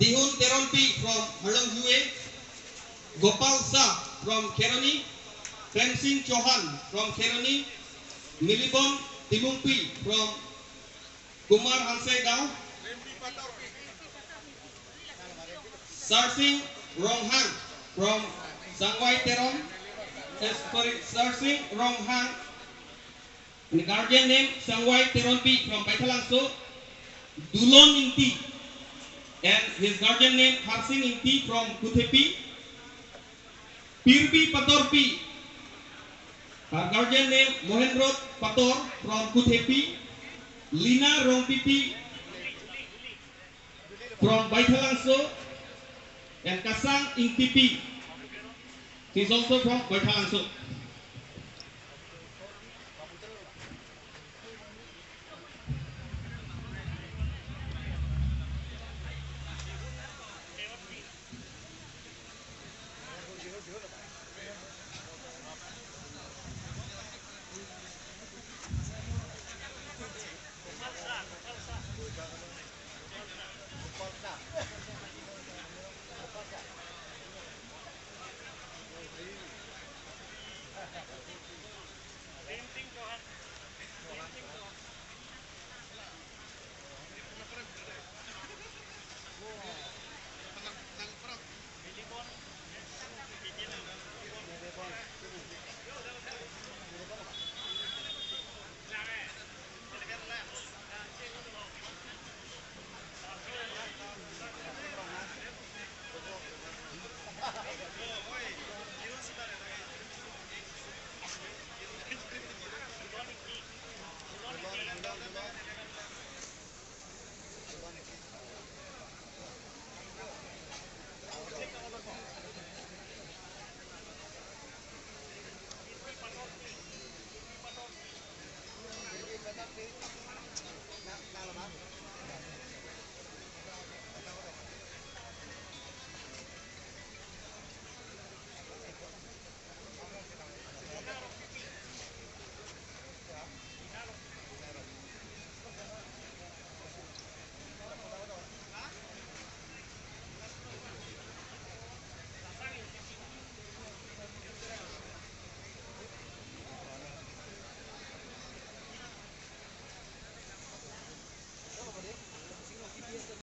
Dihun Teronpi from Halong Hue, Gopal Shah from Keroni, Premsing Chauhan from Keroni, Milibon Timungpi from Kumar Hansegao, Sarsing Ronghang from Sangwai Teron, Sarsing Ronghang, the guardian name Sangwai Teronpi from Baithalangso, Dulon Inti, and his guardian name Harsing Inti from Kuthepi, Pirbi Patorpi, her guardian name Mohendrot Pator from Kuthepi, Lina Rongpipi from Baithalangso, and Kasang Ingtipi. He is also from Baithalangso.